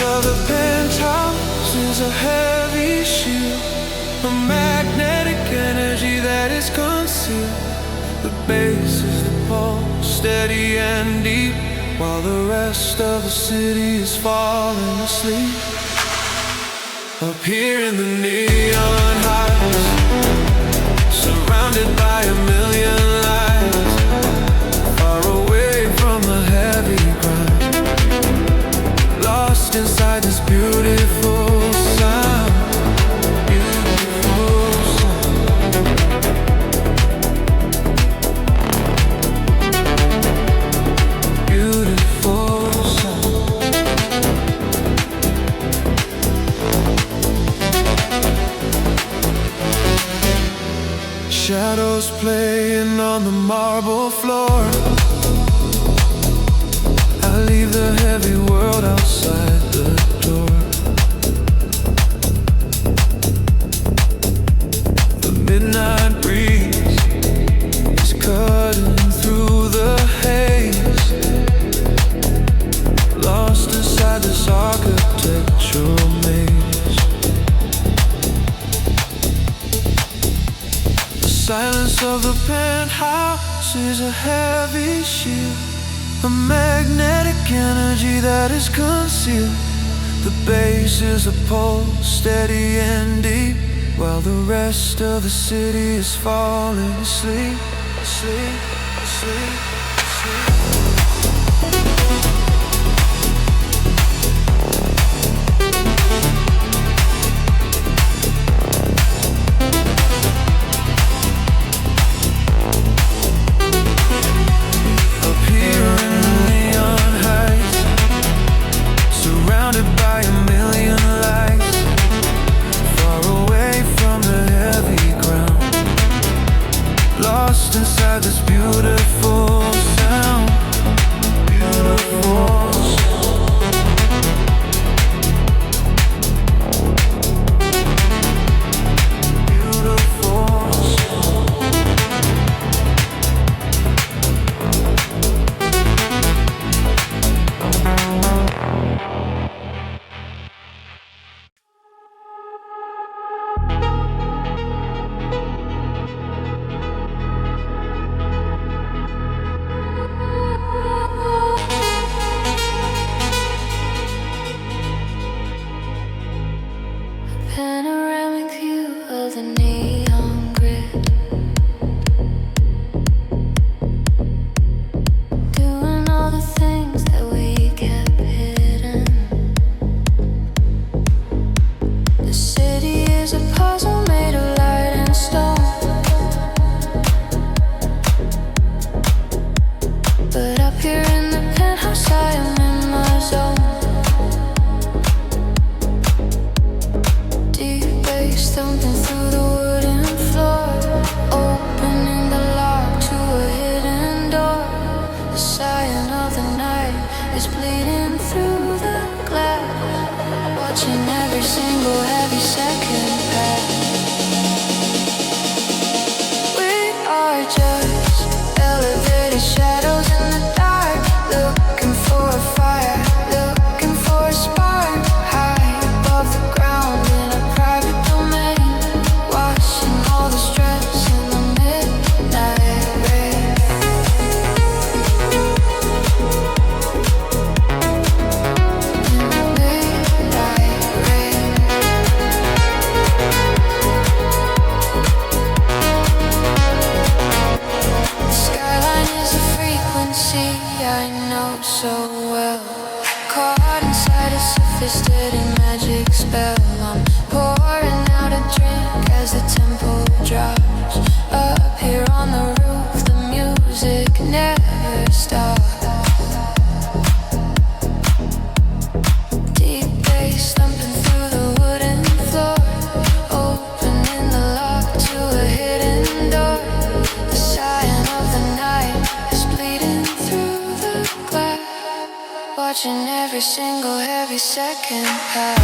of the penthouse is a heavy shield, a magnetic energy that is concealed. The base is the pulse, steady and deep, while the rest of the city is falling asleep. Up here in the neon heights, surrounded by a million lights, far away from the heavy grind, lost inside this beautiful sound, beautiful sound. Beautiful sound. Shadows playing on the marble floor. I leave the heavy world outside the door. The midnight breeze is cutting through the haze, lost inside this architectural maze. The silence of the penthouse is a heavy shield, a magnetic energy that is concealed. The base is a pulse, steady and deep, while the rest of the city is falling asleep, asleep, asleep, asleep. Inside this beautiful sound, beautiful I know so well. Caught inside a sophisticated magic spell. I'm pouring out a drink as the tempo drops. Up here on the roof, the music never stops. Deep bass thumping through the wooden floor, opening the lock to a hidden door. The cyan of the night is bleeding through the glass, watching every single heavy second pass.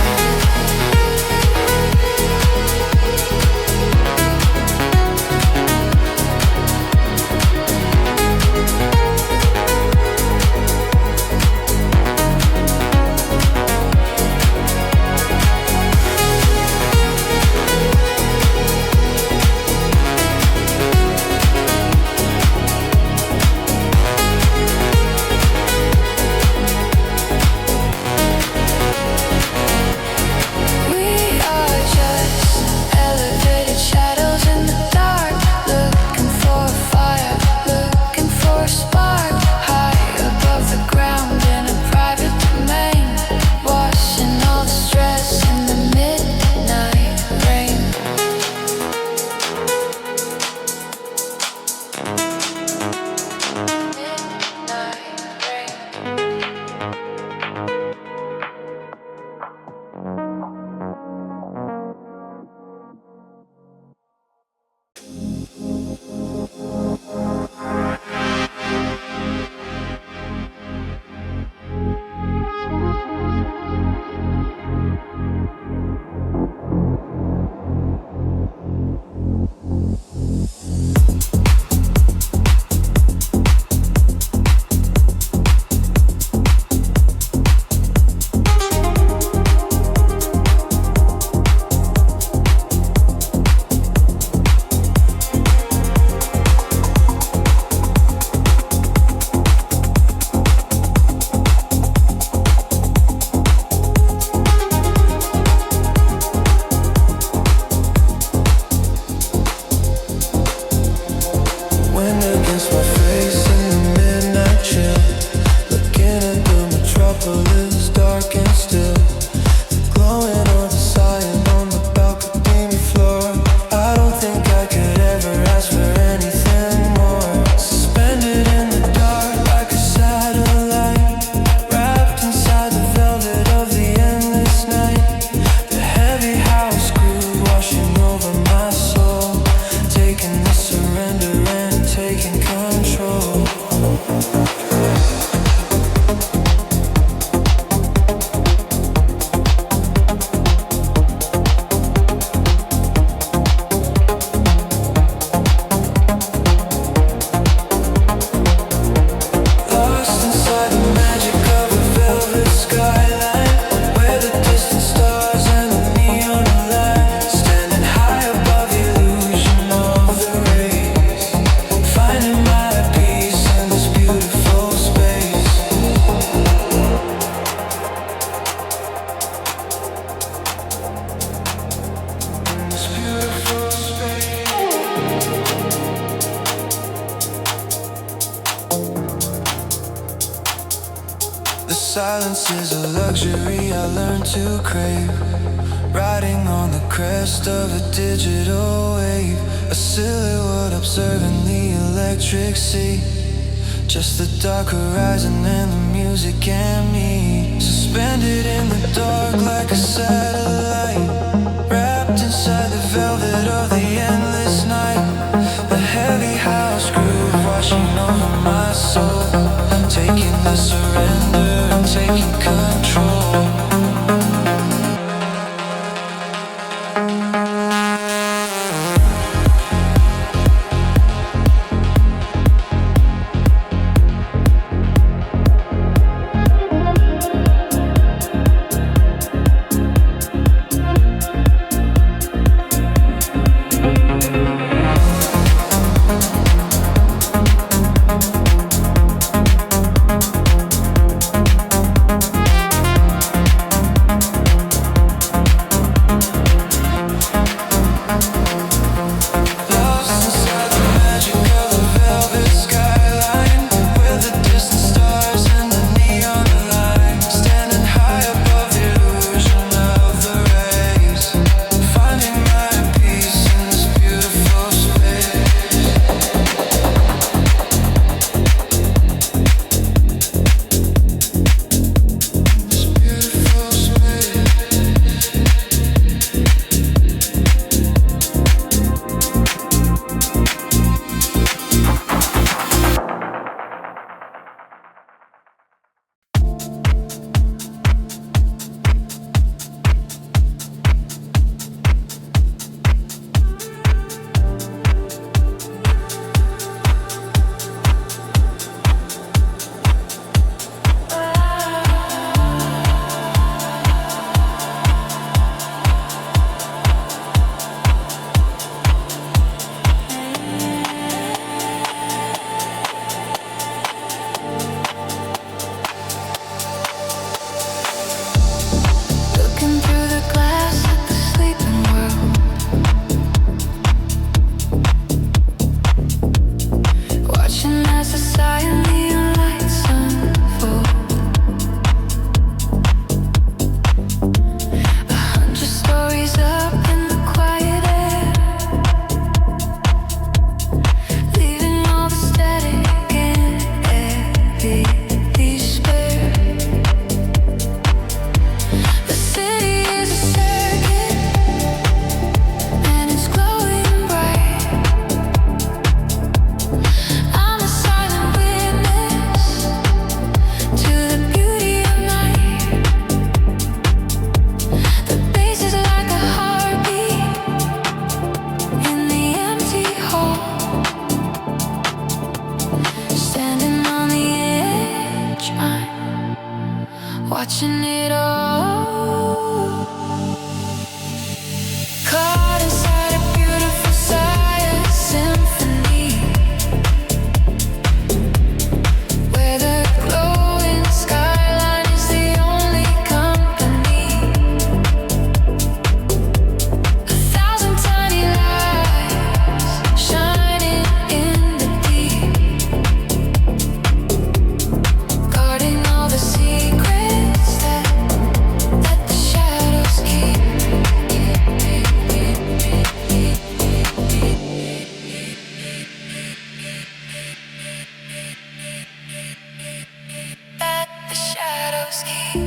Silence is a luxury I learned to crave. Riding on the crest of a digital wave, a silhouette observing the electric sea. Just the dark horizon and the music and me, suspended in the dark like a satellite, wrapped inside the velvet of the endless night. A heavy house groove washing over my soul, taking the surrender and taking control. watching it all. Caught inside a beautiful cyan symphony, where the glowing skyline is the only company. 1,000 tiny lights shining in the deep, guarding all the secrets that the shadows keep. That the shadows keep.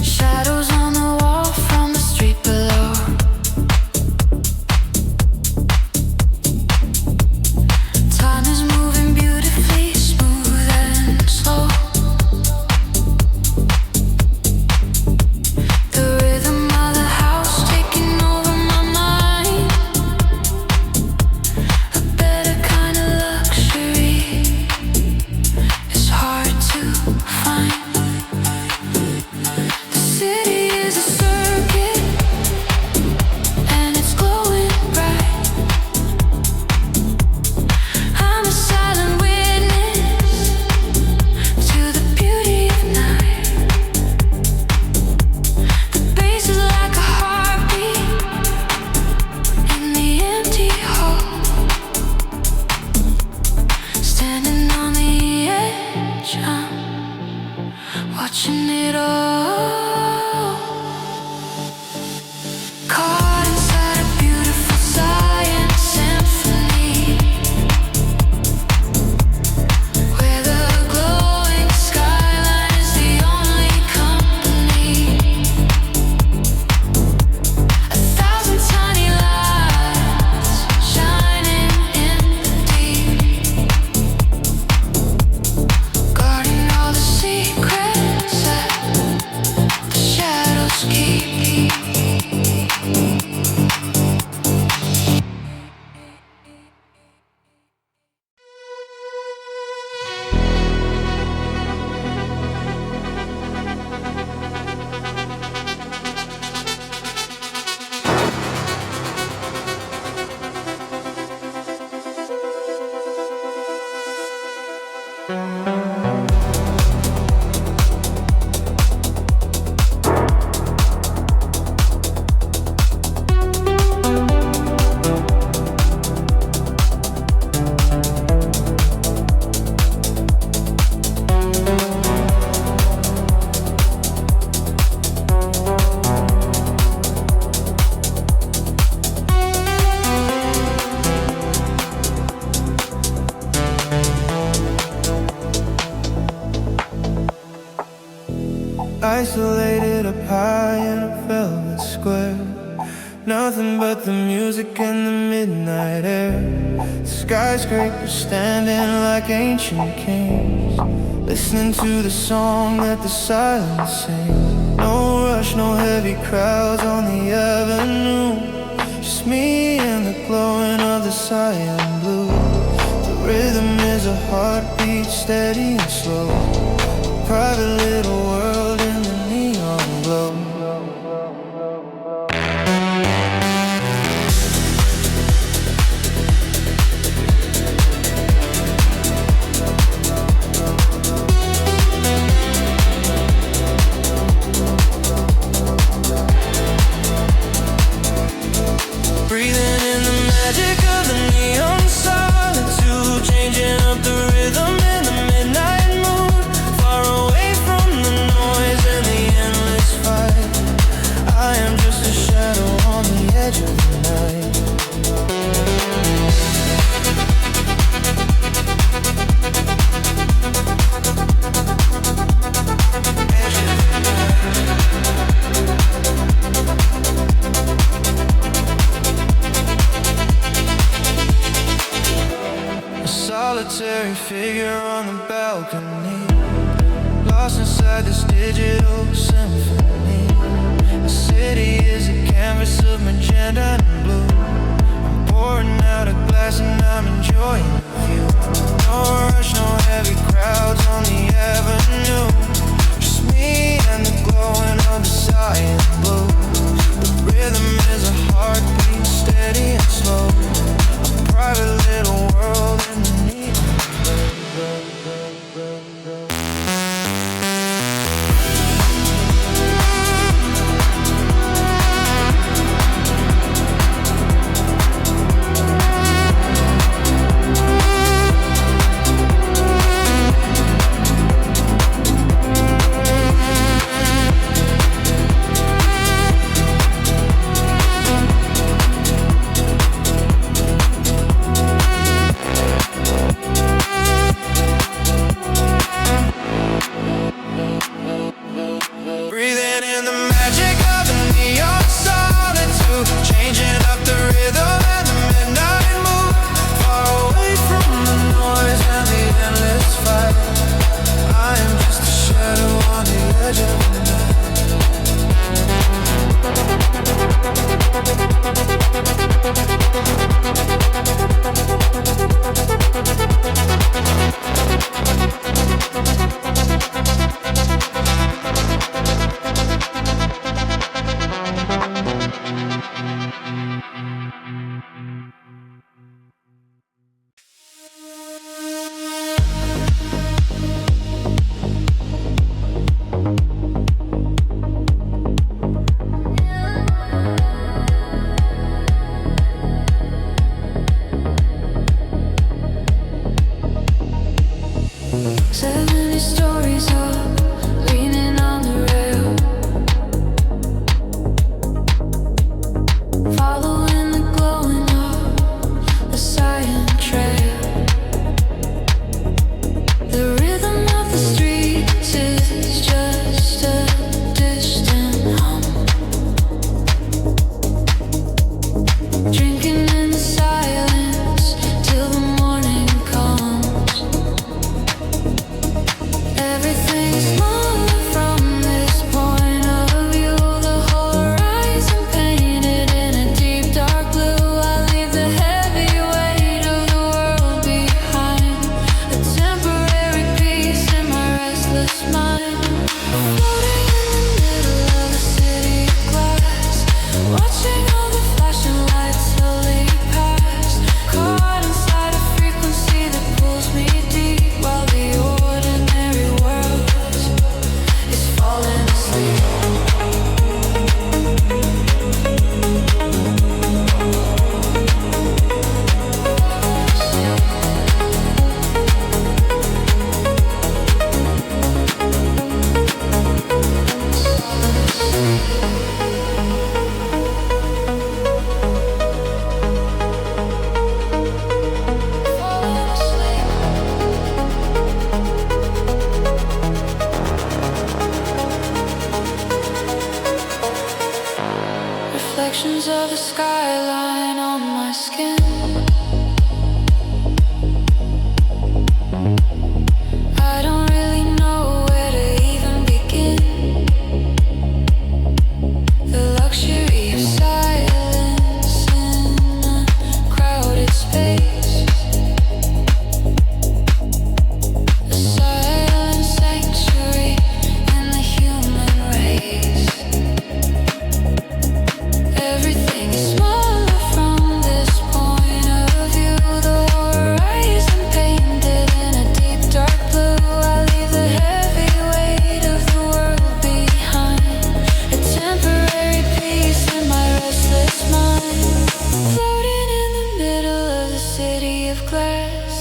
Shadows on the wall from the street below. Time is moving beautifully, smooth and slow. The rhythm of the house taking over my mind. A better kind of luxury is hard to find. The city is a circuit, and it's glowing bright. I'm a silent witness to the beauty of night. The bass is like a heartbeat in the empty hall. Standing on the edge, I'm watching it all. Caught inside a beautiful cyan symphony, where the glowing skyline is the only company. 1,000 tiny lights shining in the deep, guarding all the secrets that the shadows keep. Isolated up high in a velvet square, nothing but the music and the midnight air. Skyscrapers standing like ancient kings, listening to the song that the silence sings. No rush, no heavy crowds on the avenue, just me and the glowing of the cyan blue. The rhythm is a heartbeat, steady and slow, a private little world in the neon glow. solitary figure on the balcony, lost inside this digital symphony. The city is a canvas of magenta and blue. I'm pouring out a glass and I'm enjoying the view. No rush, no heavy crowds on the avenue. Just me and the glowing of the cyan blue. The rhythm is a heartbeat, steady and slow. A private little world in the neon. Reflections of the skyline on my skin. I don't really know where to even begin. The luxury of silence in a crowded space. A silent sanctuary in the human race. Everything is smaller from this point of view. The horizon painted in a deep dark blue. I leave the heavy weight of the world behind. A temporary peace in my restless mind. Floating in the middle of the city of glass,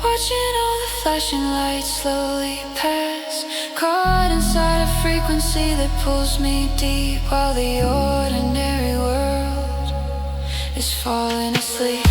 watching all the flashing lights slowly pass. Caught inside a frequency that pulls me deep, while the ordinary world is falling asleep. Falling asleep.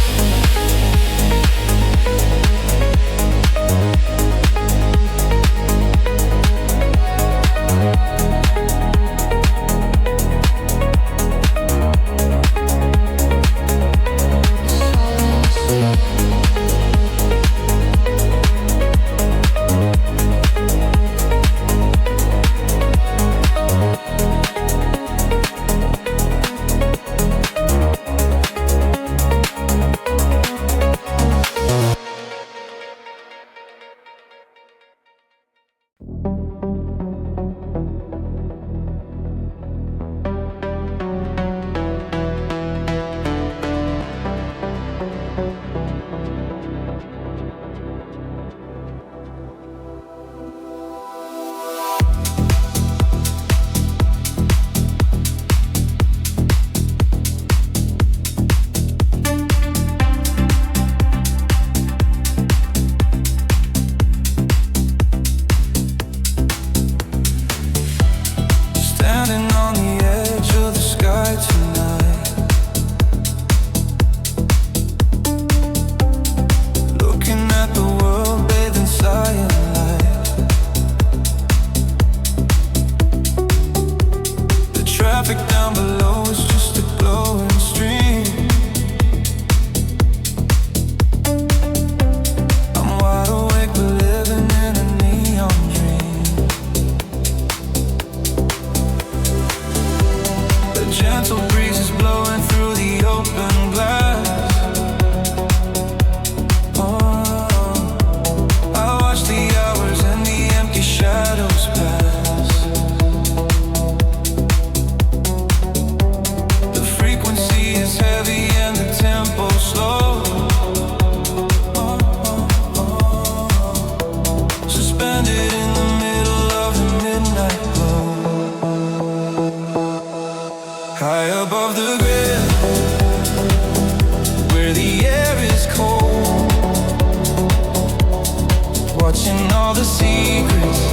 watching all the secrets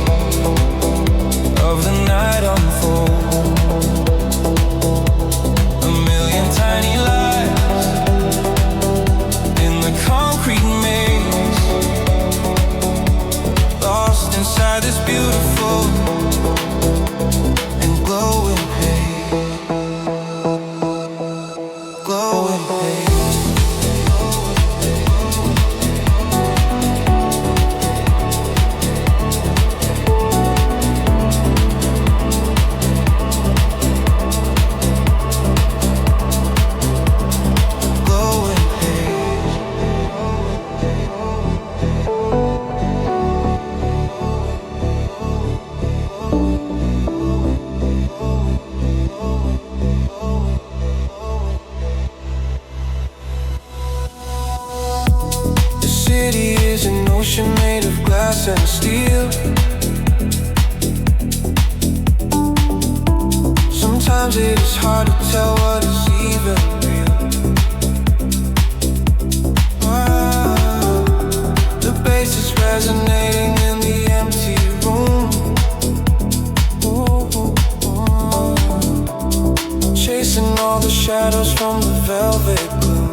of the night unfold. A million tiny lights in the concrete maze, lost inside this beautiful and glowing haze. Glowing haze. Made of glass and steel. Sometimes it is hard to tell what is even real. Wow. The bass is resonating in the empty room. Ooh, chasing all the shadows from the velvet gloom.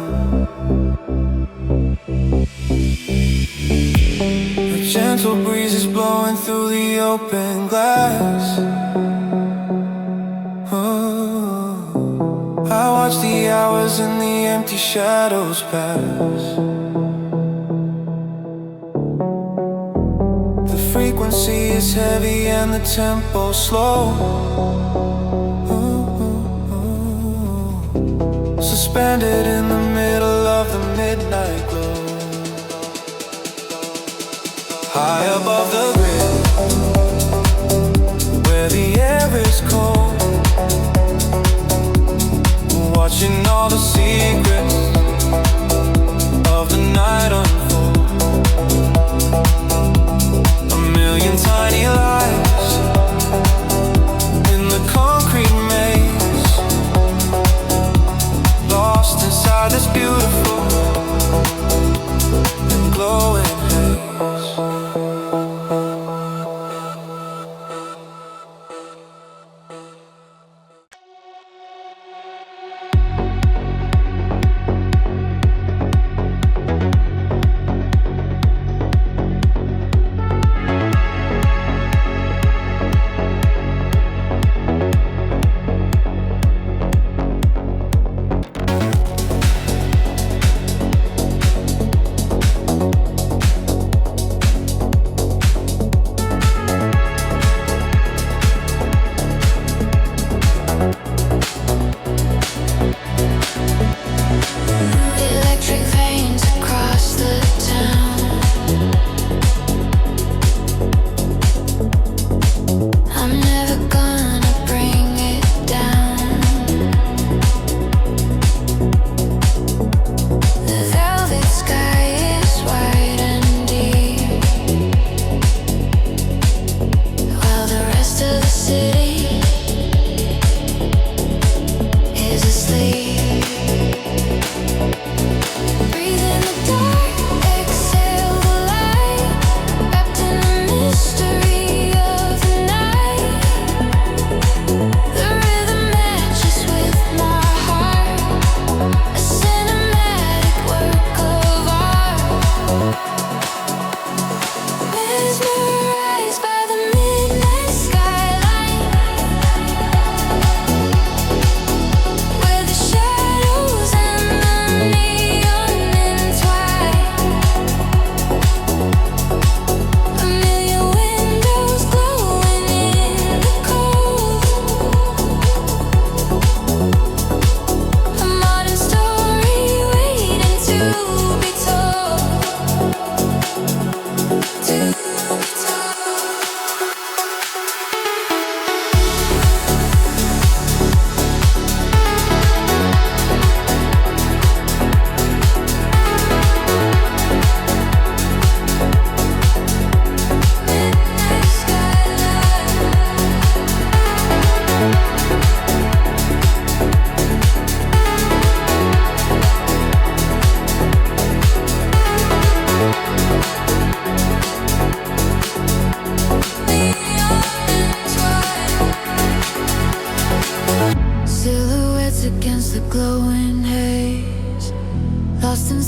Gentle breezes blowing through the open glass. Oh, I watch the hours and the empty shadows pass. The frequency is heavy and the tempo slow. Suspended in the middle of the midnight glow. High above the grid, where the air is cold, watching all the secrets of the night unfold. A million tiny lights in the concrete maze, lost inside this beautiful and glowing haze.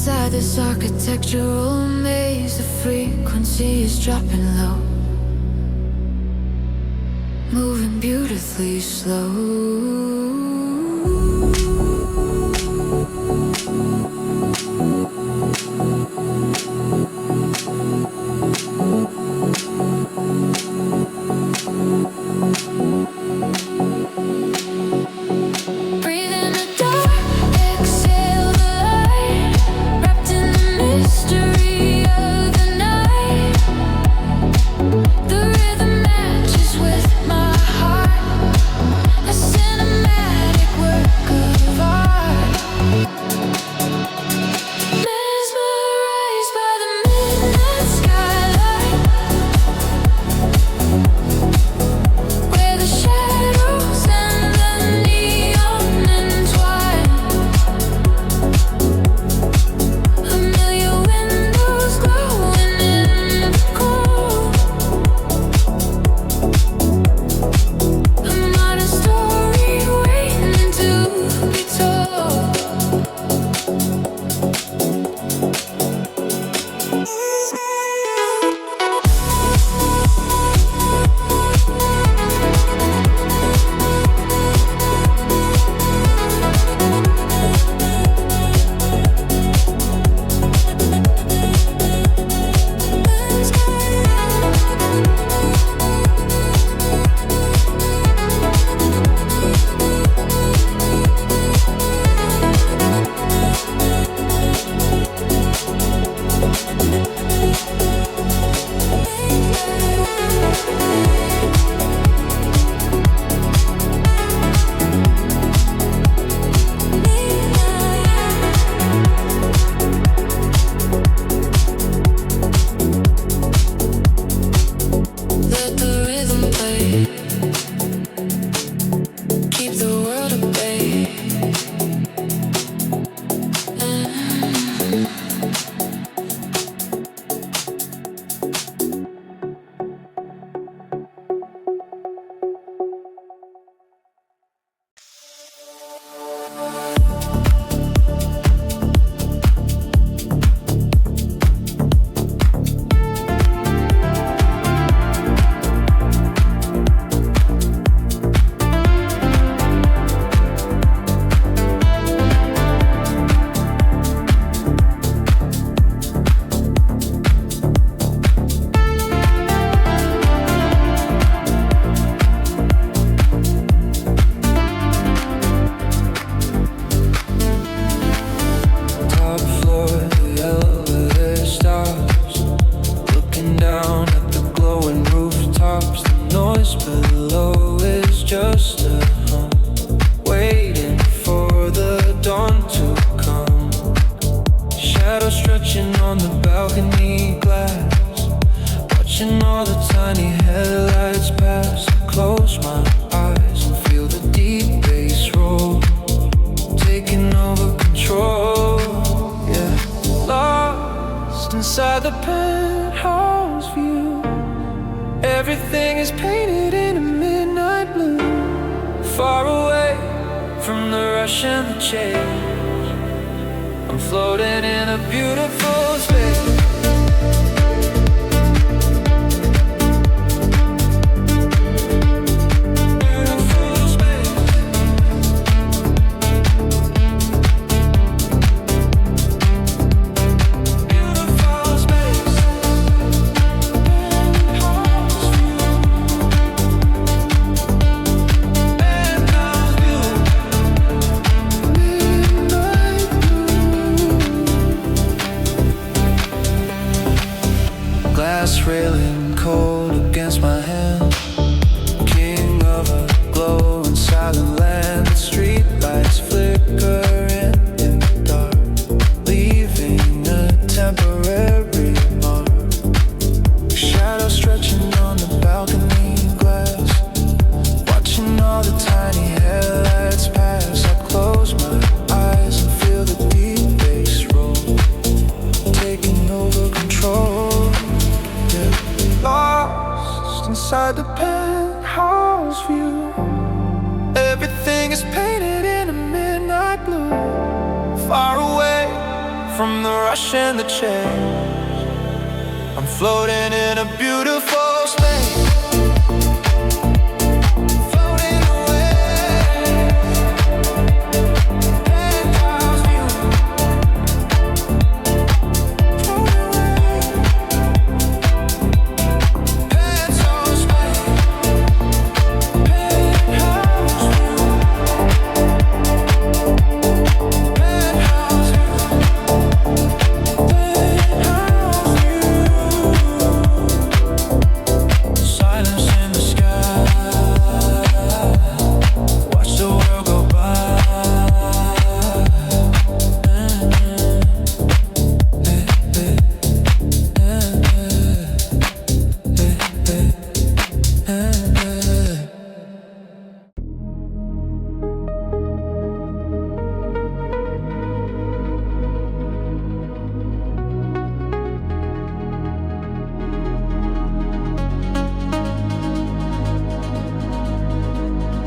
Inside this architectural maze, the frequency is dropping low, moving beautifully slow. Inside the penthouse view, everything is painted in a midnight blue. Far away from the rush and the change, I'm floating in a beautiful space. Glass railing cold against my hand, king of a glowing silent land. The street lights flickering in the dark, leaving a temporary mark. Shadow stretching on the balcony glass, watching all the tiny headlights pass. I close my eyes and feel the deep bass roll, taking over control. Lost inside the penthouse view, everything is painted in a midnight blue. Far away from the rush and the chase. I'm floating in a beautiful space. Floating away. Penthouse view. Floating away. Penthouse space. Penthouse view. Penthouse view. Silence in the sky. Watch the world go by.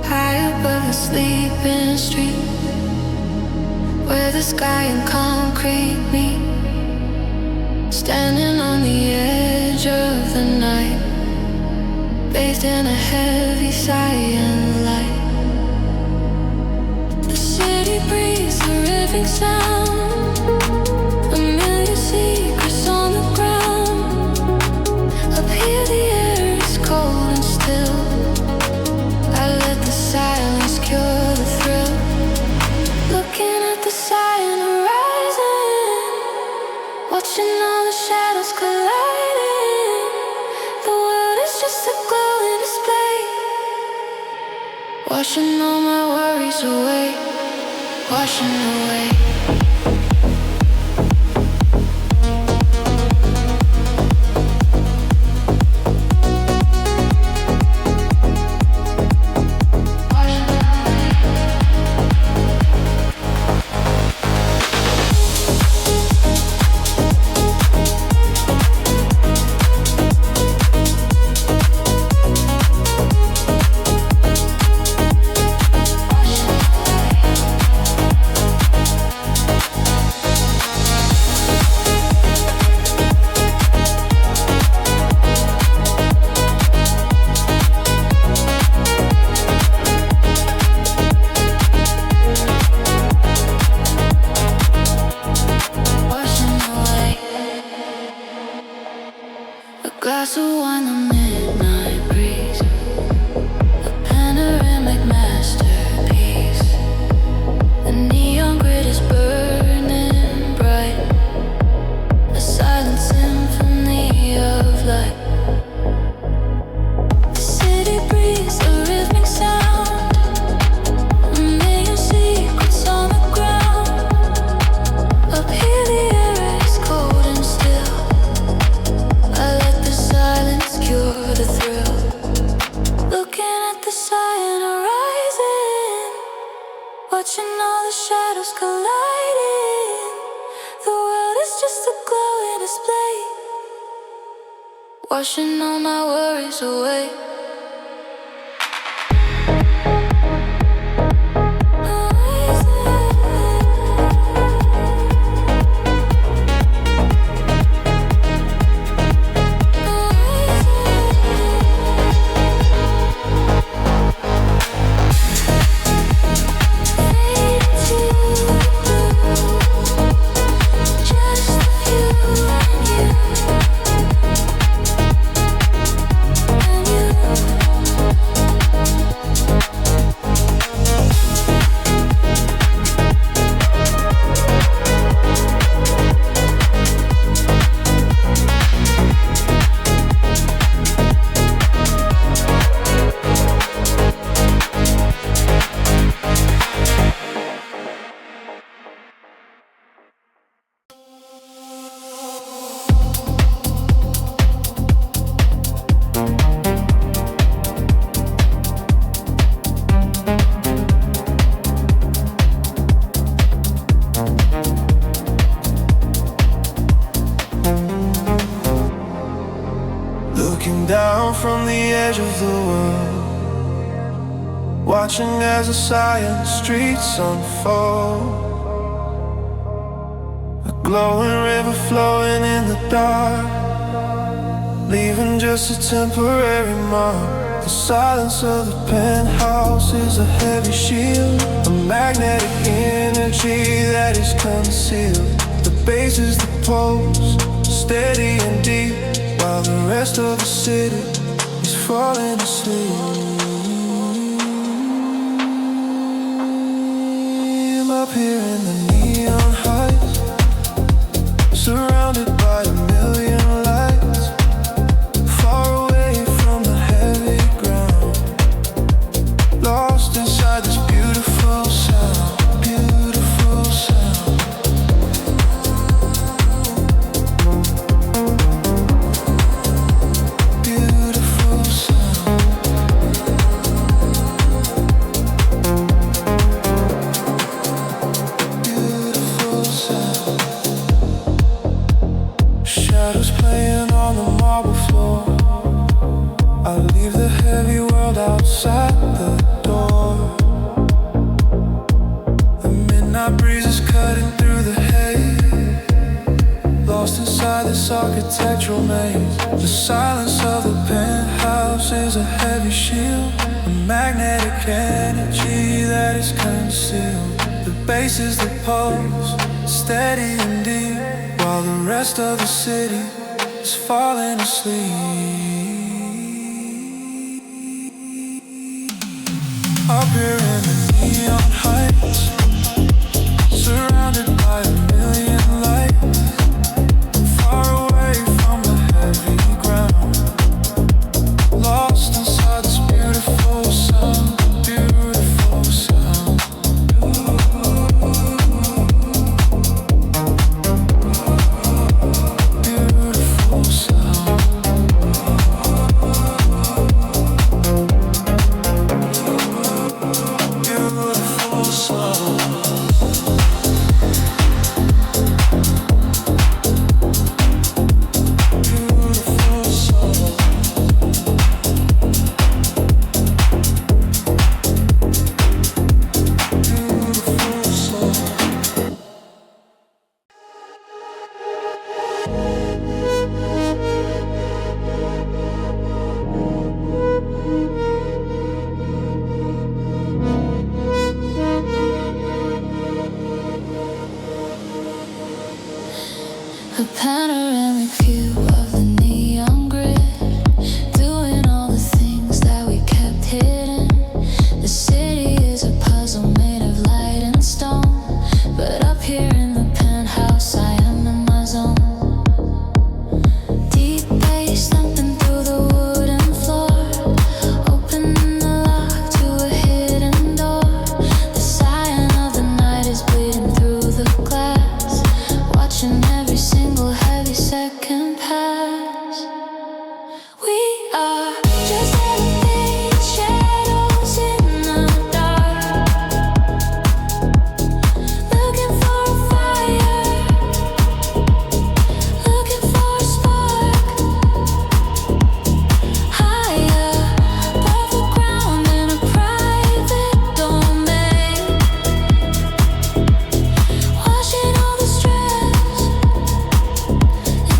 High above the sleeping street, where the sky and concrete meet. Standing on the edge of the night, bathed in a heavy cyan light. The city breathes a rhythmic sound, a million secrets on the ground. Up here the air is cold and still. I let the silence cure the thrill. Looking at the cyan horizon, watching all the shadows colliding. The world is just a glowing display, washing all my worries away, washing away. Glass of wine, the midnight breeze, a panoramic masterpiece. The neon grid is burning bright, a silent symphony of light. The city breathes a rhythmic sound, a million secrets on the ground. Up here the air is cold and still. I let the silence cure the thrill. Looking at the cyan horizon, watching all the shadows colliding. The world is just a glowing display, washing all my worries away. down from the edge of the world, watching as the cyan streets unfold. A glowing river flowing in the dark, leaving just a temporary mark. The silence of the penthouse is a heavy shield, a magnetic energy that is concealed. The bass is the pulse, steady and deep, while the rest of the city is falling asleep. I'm up here in the neon heights, surrounded by a million lights, far away from the heavy ground, lost inside this beautiful sound, beautiful sound. Beautiful sound. Beautiful sound. Shadows playing on the marble floor. I leave the heavy world outside the door. The midnight breeze is cutting through the haze, lost inside this architectural maze. The silence of the penthouse is a heavy shield, a magnetic energy that is concealed. The bass is the pulse, steady and deep, while the rest of the city is falling asleep. Up here in the neon heights, surrounded by a million lights, far away from the heavy ground, lost inside this beautiful sound, beautiful sound. Beautiful sound. Beautiful sound. Beautiful sound. Beautiful sound. A panoramic view of the neon grid, doing all the things that we kept hidden. The city is a puzzle made of light and stone, but up here in the penthouse I am in my zone. Deep bass thumping through the wooden floor, opening the lock to a hidden door. The cyan of the night is bleeding through the glass, watching every single heavy second pass. We are just elevated shadows in the dark, looking for a fire, looking for a spark, higher above the ground in a private domain, washing all the stress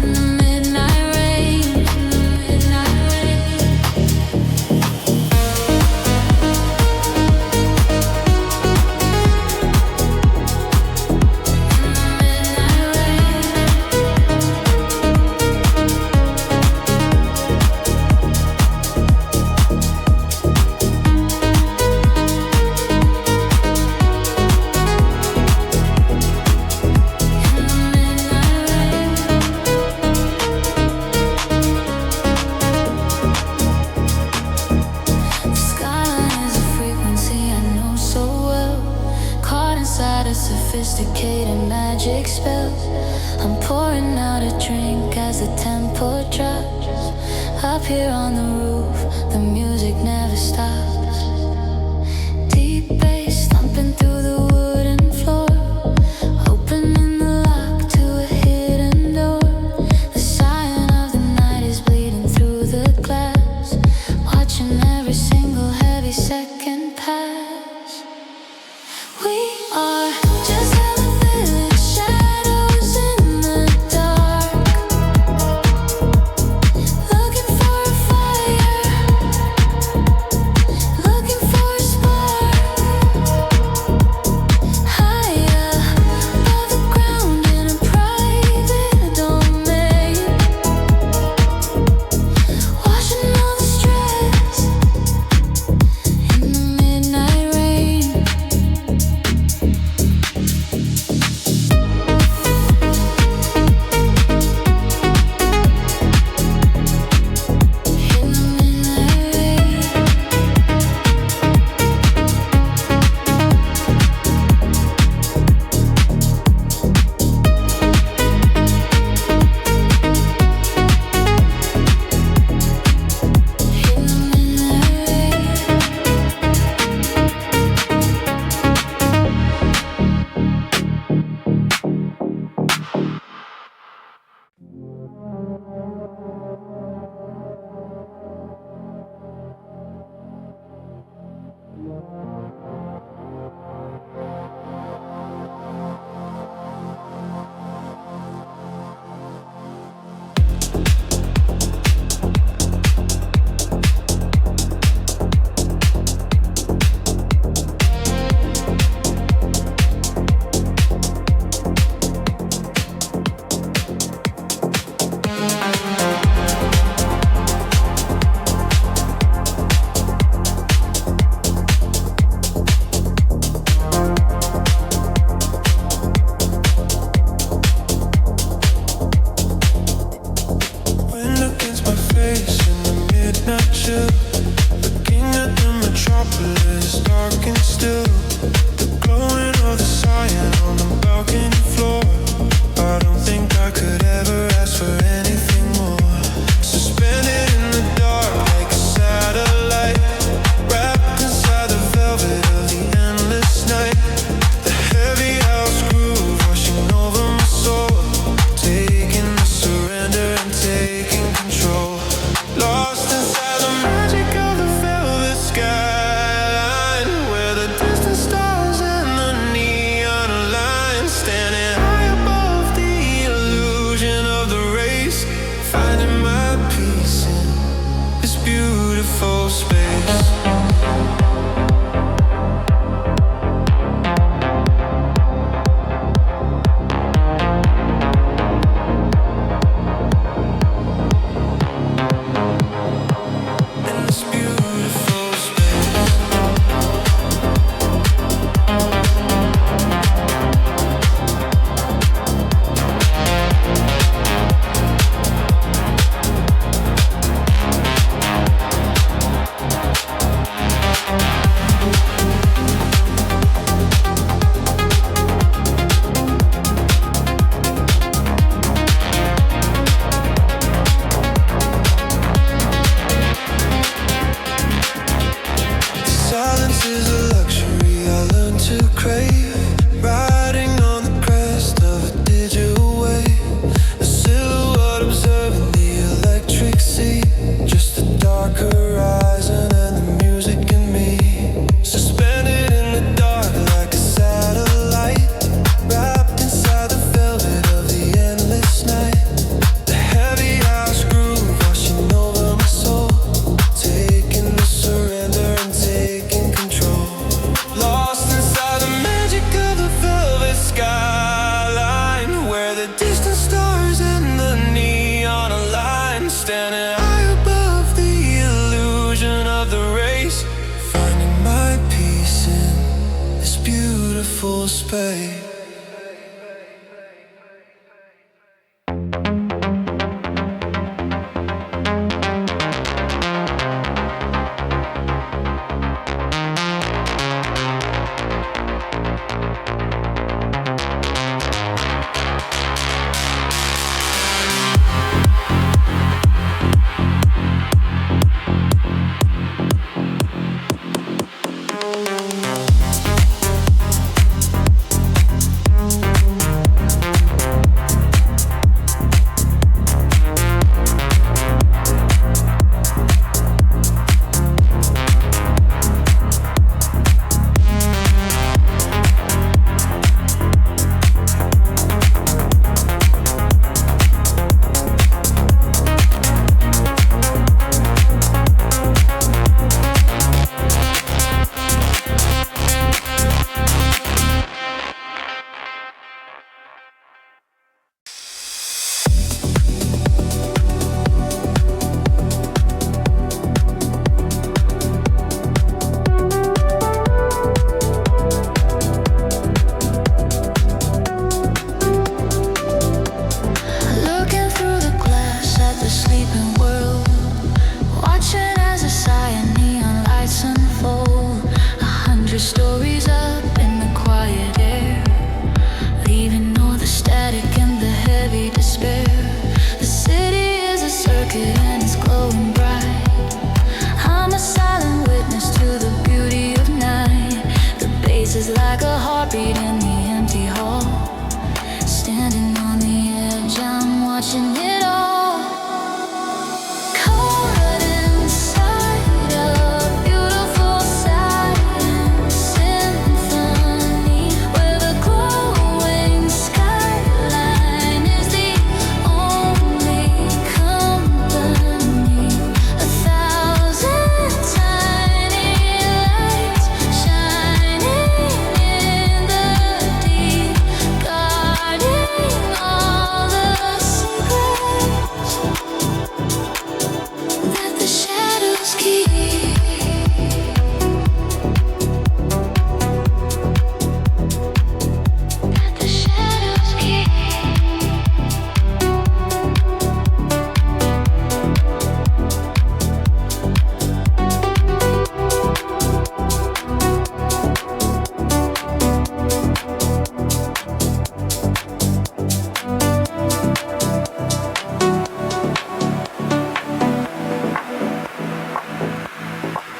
in the midnight rain, in the midnight rain. The skyline is a frequency I know so well, caught inside a sophisticated magic spell. I'm pouring out a drink as the tempo drops. Up here on the roof, the music never stops. Deep bass thumping through the wooden floor, opening the lock to a hidden door. The cyan of the night is bleeding through the glass, watching every single heavy second pass. We are just elevated shadows in babe. Looking through the glass at the sleeping world, watching as the cyan neon lights unfold. 100 stories up in the quiet air, leaving all the static and the heavy despair. The city is a circuit and it's glowing bright. I'm a silent witness to the beauty of night. The bass is like a heartbeat in the empty hall. Standing on the edge, I'm watching it all. Caught inside a beautiful cyan symphony, where the glowing skyline is the only company. 1,000 tiny lights shining in the deep, guarding all the secrets that the shadows keep. That the shadows keep.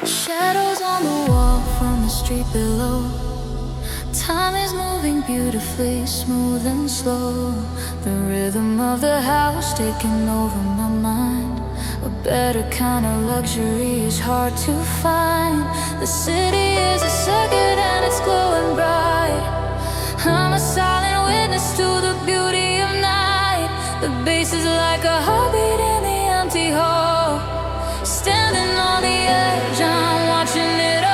Shadows on the wall from the street below. Time is moving beautifully, smooth and slow. The rhythm of the house taking over my mind. A better kind of luxury is hard to find. The city is a circuit and it's glowing bright. I'm a silent witness to the beauty of night. The bass is like a heartbeat in the empty hall. Standing on the edge, I'm watching it all.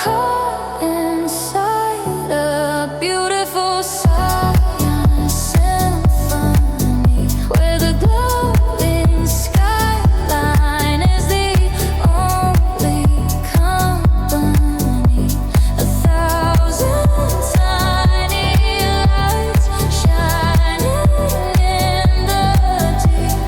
Caught inside a beautiful cyan symphony, where the glowing skyline is the only company. 1,000 tiny lights shining in the deep,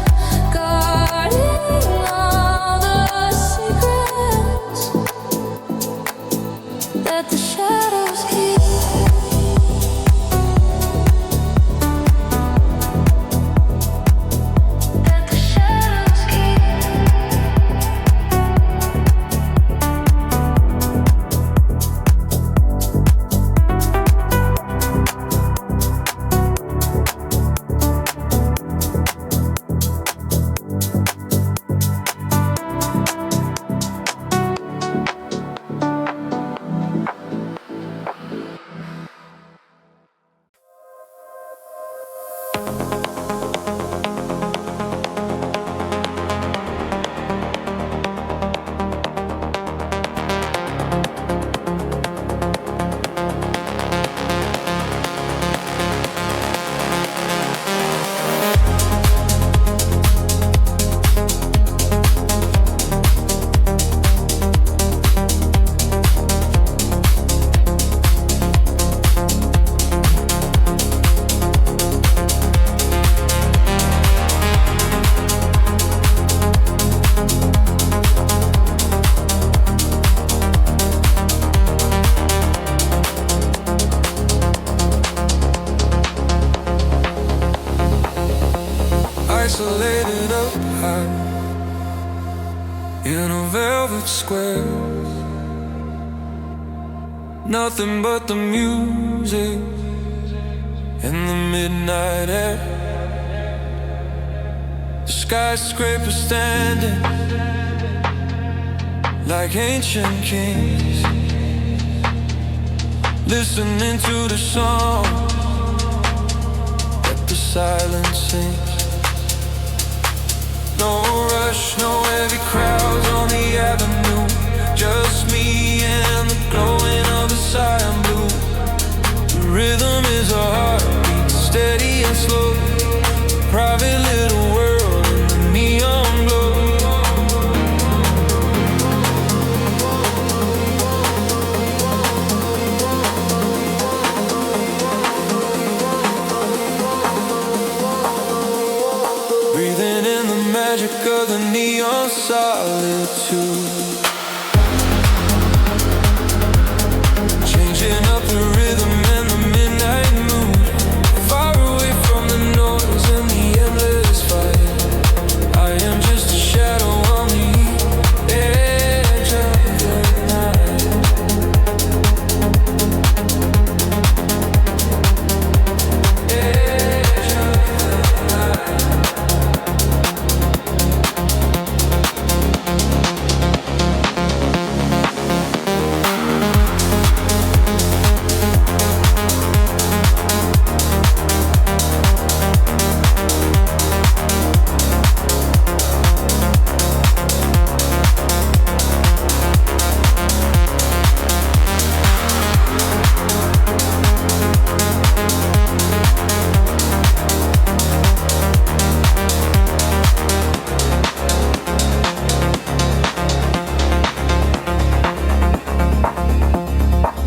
high in a velvet square. Nothing but the music in the midnight air. The skyscrapers standing like ancient kings, listening to the song that the silence sings. No rush, no heavy crowds on the avenue, just me and the glowing of the cyan blue. The rhythm is a heartbeat, steady and slow, private little world in the neon glow. Breathing in the magic of the neon solitude, changing up the rhythm and the midnight mood, far away from the noise and the endless fight. I am just a shadow on the edge of the night. Edge of the night.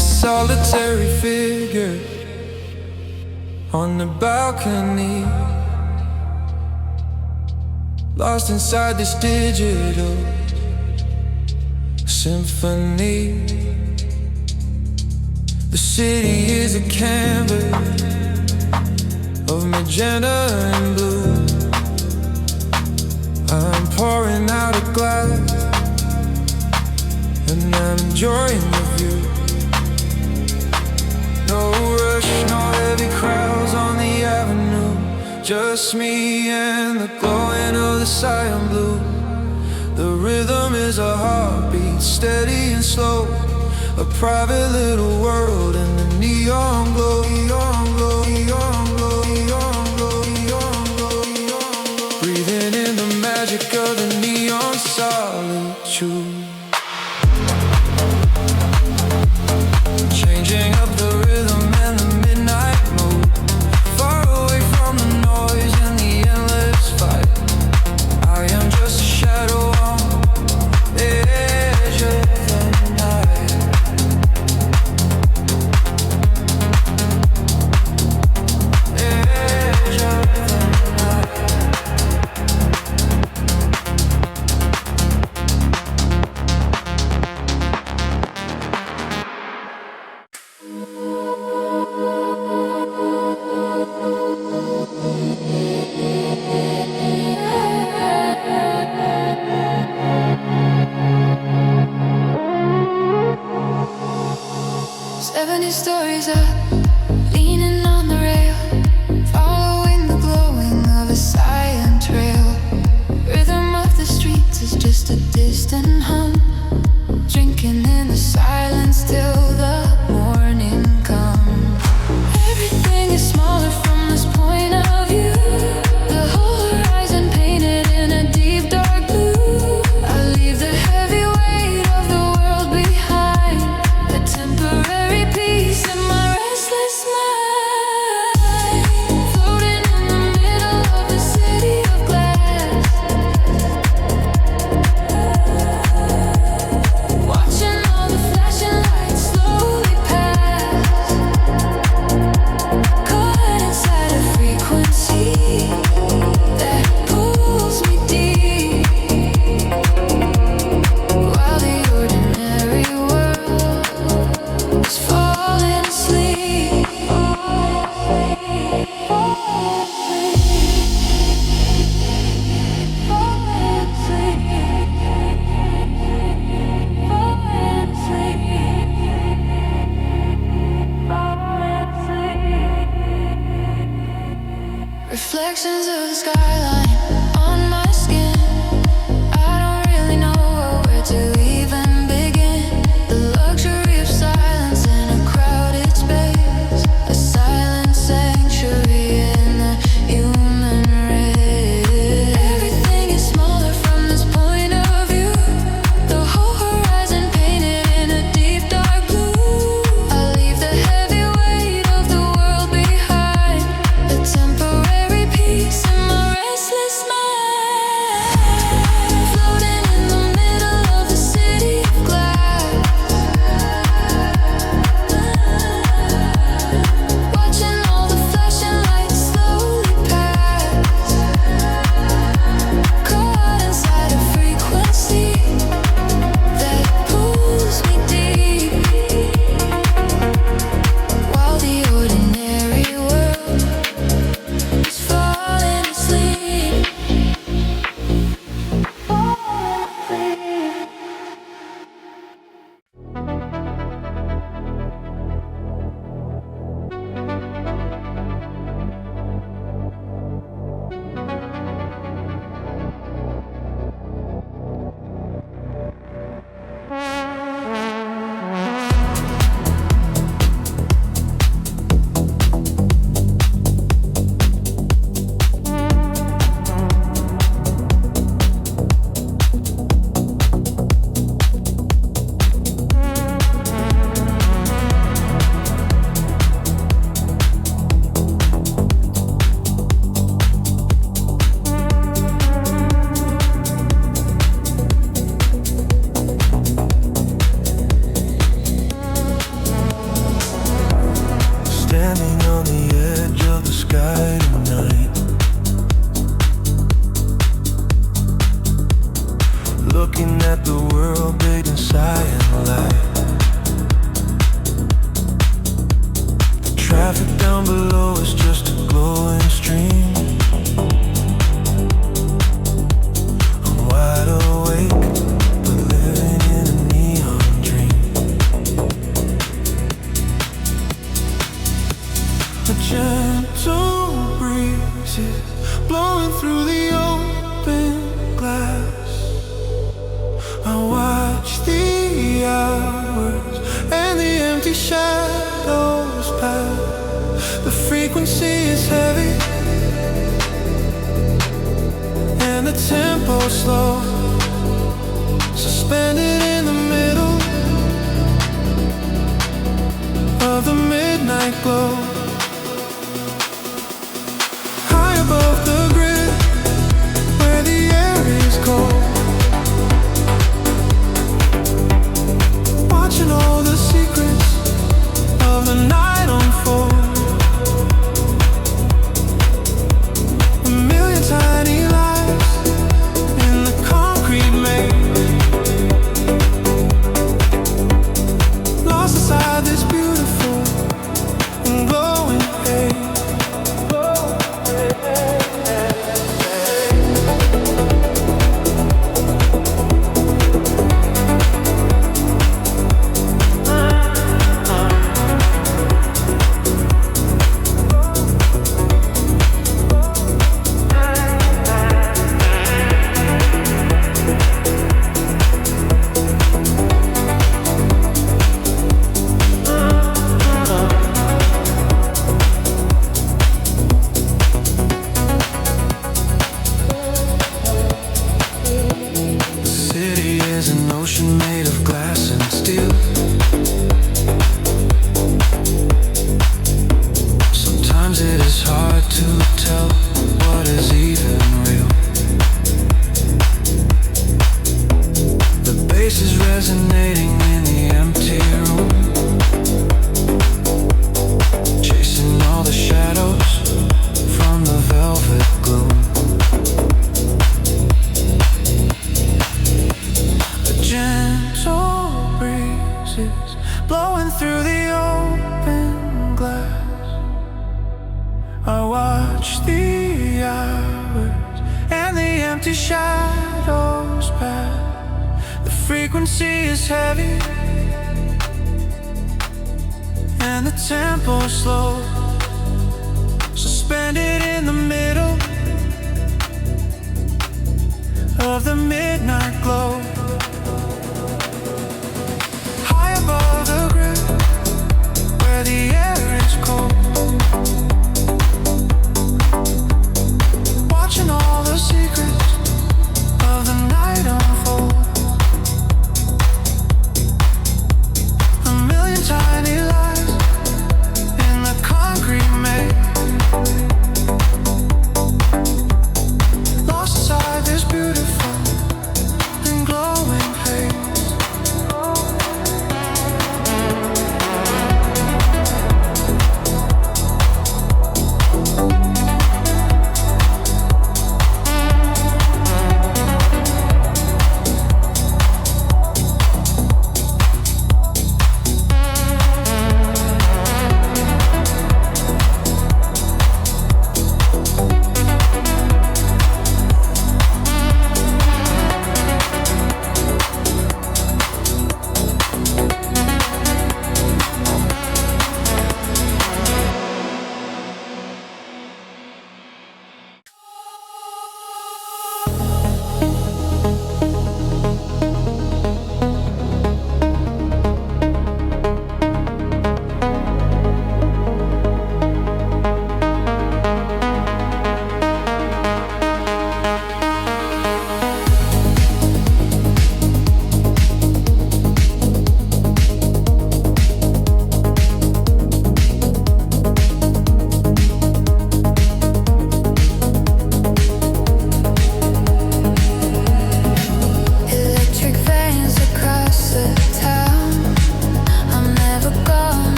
Solitary figure on the balcony, lost inside this digital symphony. The city is a canvas of magenta and blue. I'm pouring out a glass and I'm enjoying the view. No rush, no heavy crowds on the avenue, just me and the glowing of the cyan blue. The rhythm is a heartbeat, steady and slow, a private little world in the neon glow. Neon glow, neon glow, neon glow, neon glow, neon glow. Breathing in the magic of the neon solitude, changing up the rhythm and the midnight mood, far away from the noise and the endless fight. I am just a shadow on the edge of the night. Edge of the night. Stories up, leaning on the rail, following the glowing of a cyan trail. Rhythm of the streets is just a distant hum, drinking in the silence till the morning comes. Everything is smaller from this point of view, the whole horizon painted in a deep dark blue. I leave the heavy weight of the world behind, a temporary peace in my restless mind, floating in the middle of a city of glass, watching all the flashing looking at the world bathed in cyan light. The traffic down below is just a glowing stream. I'm wide awake, but living in a neon dream. A gentle breeze is blowing through the open glass. I watch the hours and the empty shadows pass. The frequency is heavy and the tempo slow, suspended in the middle of the midnight glow. High above the grid, where the air is cold, watching all the secrets of the night unfold. A million tiny lives in the concrete maze, lost inside this beautiful and glowing haze. Blowing through the open glass. I watch the hours and the empty shadows pass. The frequency is heavy and the tempo slow, suspended in the middle of the midnight glow. Above the grid, where the air is cold, watching all the secrets of the night unfold. A million tiny lives in the concrete maze, lost inside this beautiful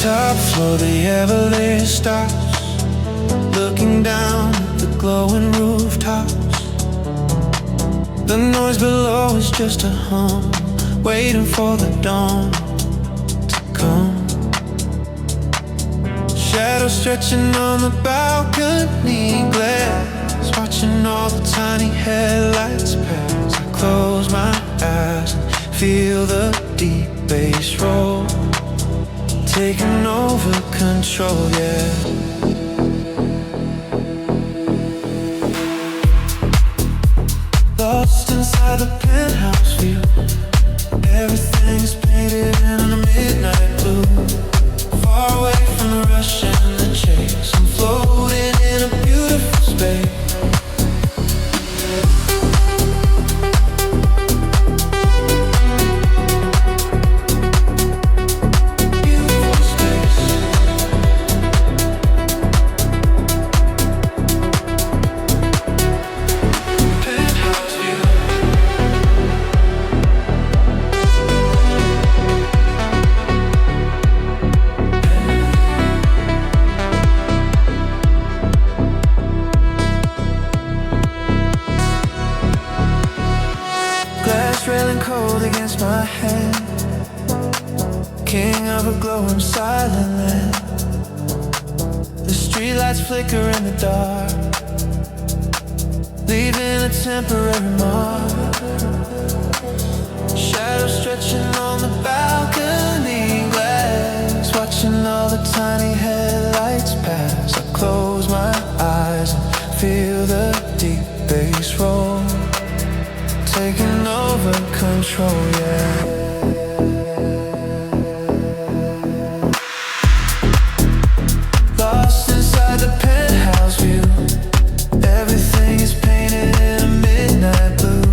Top floor, the elevator stops. Looking down at the glowing rooftops. The noise below is just a hum, waiting for the dawn to come. Shadows stretching on the balcony glass, watching all the tiny headlights pass. I close my eyes and feel the deep bass roll, taking over control, yeah. Lost inside the penthouse view. Everything's painted in a midnight blue. Far away from the rush and the chase, I'm floating in a beautiful space. Railing cold against my hand, king of a glowing silent land. The streetlights flicker in the dark, leaving a temporary mark. Shadows stretching on the balcony glass, watching all the tiny headlights pass. I close my eyes and feel the deep bass roll, taking over control, yeah. Lost inside the penthouse view. Everything is painted in a midnight blue.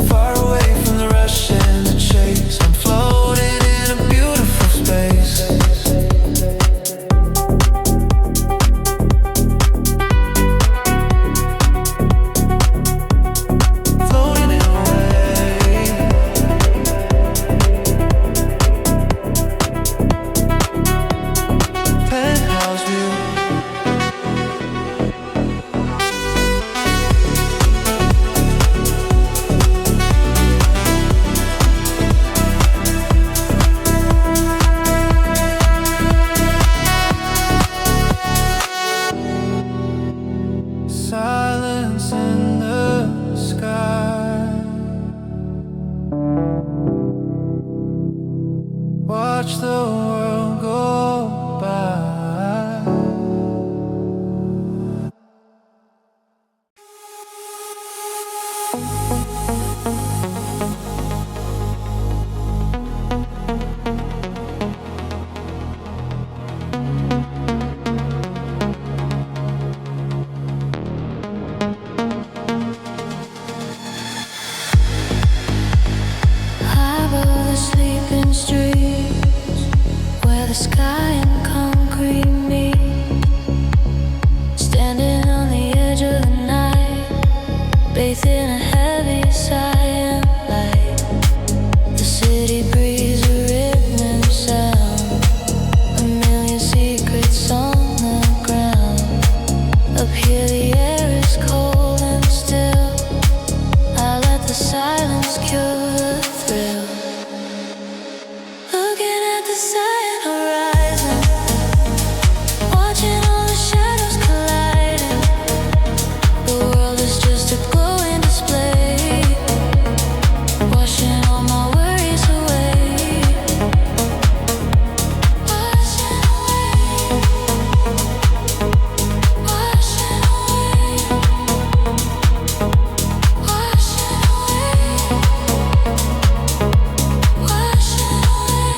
Far away from the rush and the chase, I'm floating in a beautiful space. Silence in the sky. Watch the world go by. Harbor the sleeping streets, where the sky and concrete meet. Standing on the edge of the night, bathed in a heavy cyan light. The city breathes a rhythm and sound, a million secrets on the ground. Up here the air is cold and still, I let the silence cure the thrill. Looking at the cyan horizon, watching all the shadows colliding. The world is just a glowing display, washing all my worries away. Washing away, washing away, washing away, washing away.